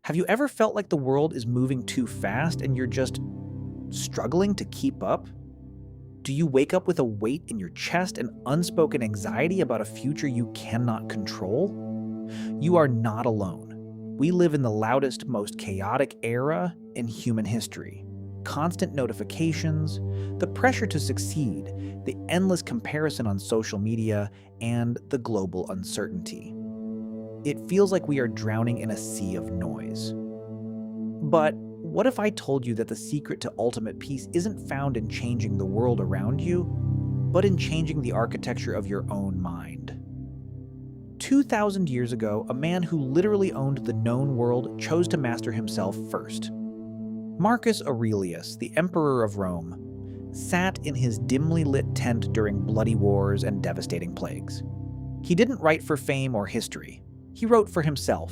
Have you ever felt like the world is moving too fast and you're just struggling to keep up? Do you wake up with a weight in your chest and unspoken anxiety about a future you cannot control? You are not alone. We live in the loudest, most chaotic era in human history. Constant notifications, the pressure to succeed, the endless comparison on social media, and the global uncertainty. It feels like we are drowning in a sea of noise. But what if I told you that the secret to ultimate peace isn't found in changing the world around you, but in changing the architecture of your own mind? 2,000 years ago, a man who literally owned the known world chose to master himself first. Marcus Aurelius, the emperor of Rome, sat in his dimly lit tent during bloody wars and devastating plagues. He didn't write for fame or history. He wrote for himself.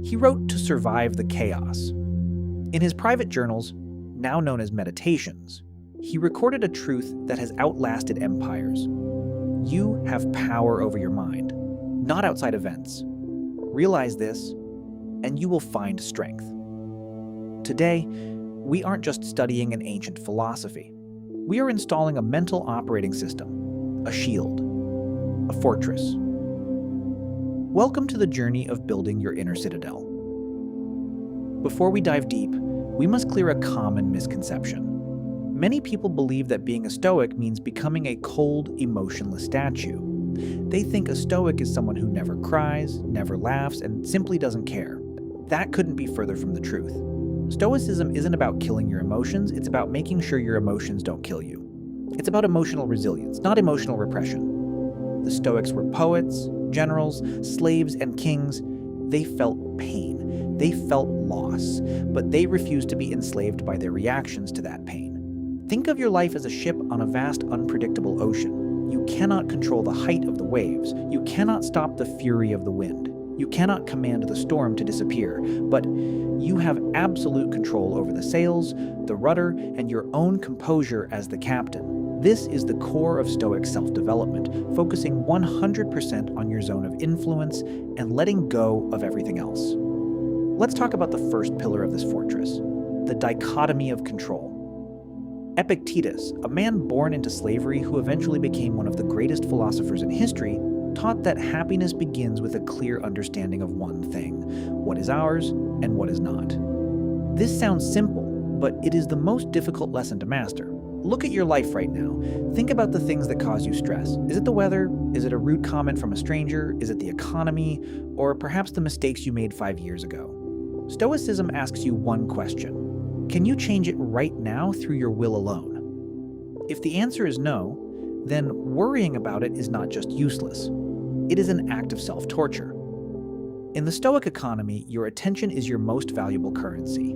He wrote to survive the chaos. In his private journals, now known as meditations, he recorded a truth that has outlasted empires. You have power over your mind, not outside events. Realize this, and you will find strength. Today, we aren't just studying an ancient philosophy. We are installing a mental operating system, a shield, a fortress. Welcome to the journey of building your inner citadel. Before we dive deep, we must clear a common misconception. Many people believe that being a Stoic means becoming a cold, emotionless statue. They think a Stoic is someone who never cries, never laughs, and simply doesn't care. That couldn't be further from the truth. Stoicism isn't about killing your emotions, it's about making sure your emotions don't kill you. It's about emotional resilience, not emotional repression. The Stoics were poets, generals, slaves, and kings. They felt pain. They felt loss, but they refused to be enslaved by their reactions to that pain. Think of your life as a ship on a vast, unpredictable ocean. You cannot control the height of the waves. You cannot stop the fury of the wind. You cannot command the storm to disappear, but you have absolute control over the sails, the rudder, and your own composure as the captain. This is the core of Stoic self-development, focusing 100% on your zone of influence and letting go of everything else. Let's talk about the first pillar of this fortress, the dichotomy of control. Epictetus, a man born into slavery who eventually became one of the greatest philosophers in history, taught that happiness begins with a clear understanding of one thing: what is ours and what is not. This sounds simple, but it is the most difficult lesson to master. Look at your life right now. Think about the things that cause you stress. Is it the weather? Is it a rude comment from a stranger? Is it the economy? Or perhaps the mistakes you made 5 years ago? Stoicism asks you one question: can you change it right now through your will alone? If the answer is no, then worrying about it is not just useless. It is an act of self-torture. In the Stoic economy, your attention is your most valuable currency.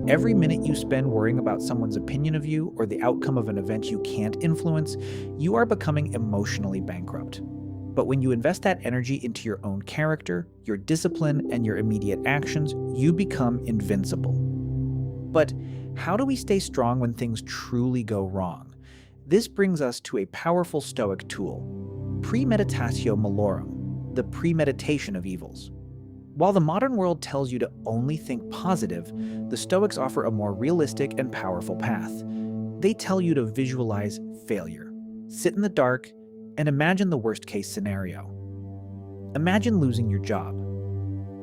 Every minute you spend worrying about someone's opinion of you or the outcome of an event you can't influence, you are becoming emotionally bankrupt. But when you invest that energy into your own character, your discipline, and your immediate actions, you become invincible. But how do we stay strong when things truly go wrong? This brings us to a powerful Stoic tool: Premeditatio Malorum, the premeditation of evils. While the modern world tells you to only think positive, the Stoics offer a more realistic and powerful path. They tell you to visualize failure, sit in the dark, and imagine the worst-case scenario. Imagine losing your job.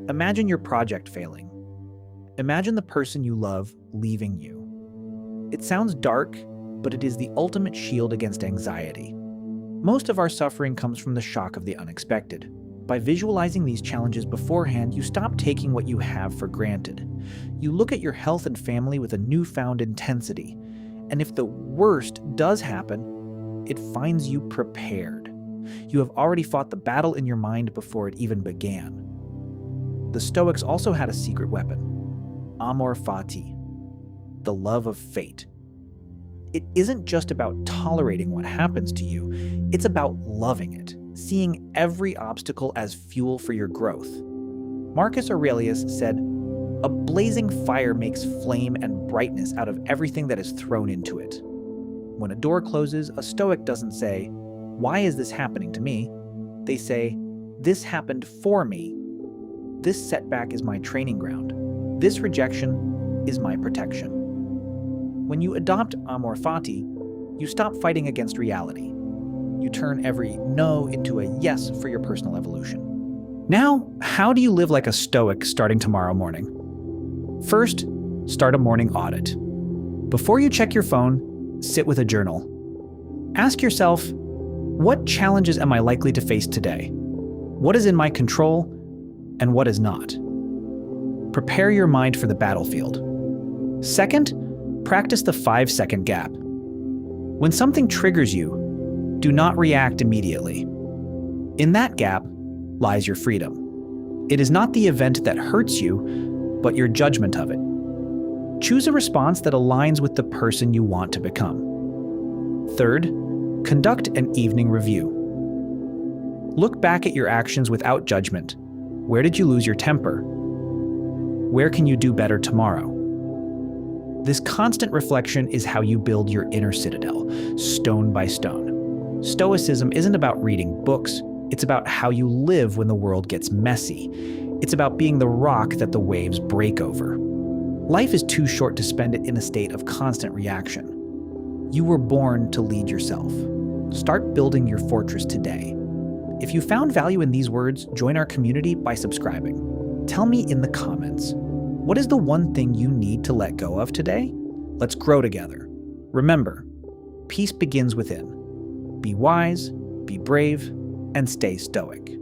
Imagine your project failing. Imagine the person you love leaving you. It sounds dark, but it is the ultimate shield against anxiety. Most of our suffering comes from the shock of the unexpected. By visualizing these challenges beforehand, you stop taking what you have for granted. You look at your health and family with a newfound intensity, and if the worst does happen, it finds you prepared. You have already fought the battle in your mind before it even began. The Stoics also had a secret weapon: Amor Fati, the love of fate. It isn't just about tolerating what happens to you, it's about loving it, seeing every obstacle as fuel for your growth. Marcus Aurelius said, "A blazing fire makes flame and brightness out of everything that is thrown into it." When a door closes, a Stoic doesn't say, "Why is this happening to me?" They say, "This happened for me. This setback is my training ground. This rejection is my protection. When you adopt Amor Fati, you stop fighting against reality. You turn every no into a yes for your personal evolution. Now, how do you live like a Stoic starting tomorrow morning? First, start a morning audit. Before you check your phone, sit with a journal. Ask yourself, what challenges am I likely to face today? What is in my control and what is not? Prepare your mind for the battlefield. Second, practice the 5-second gap. When something triggers you, do not react immediately. In that gap lies your freedom. It is not the event that hurts you, but your judgment of it. Choose a response that aligns with the person you want to become. Third, conduct an evening review. Look back at your actions without judgment. Where did you lose your temper? Where can you do better tomorrow? This constant reflection is how you build your inner citadel, stone by stone. Stoicism isn't about reading books, it's about how you live when the world gets messy. It's about being the rock that the waves break over. Life is too short to spend it in a state of constant reaction. You were born to lead yourself. Start building your fortress today. If you found value in these words, join our community by subscribing. Tell me in the comments, what is the one thing you need to let go of today? Let's grow together. Remember, peace begins within. Be wise, be brave, and stay stoic.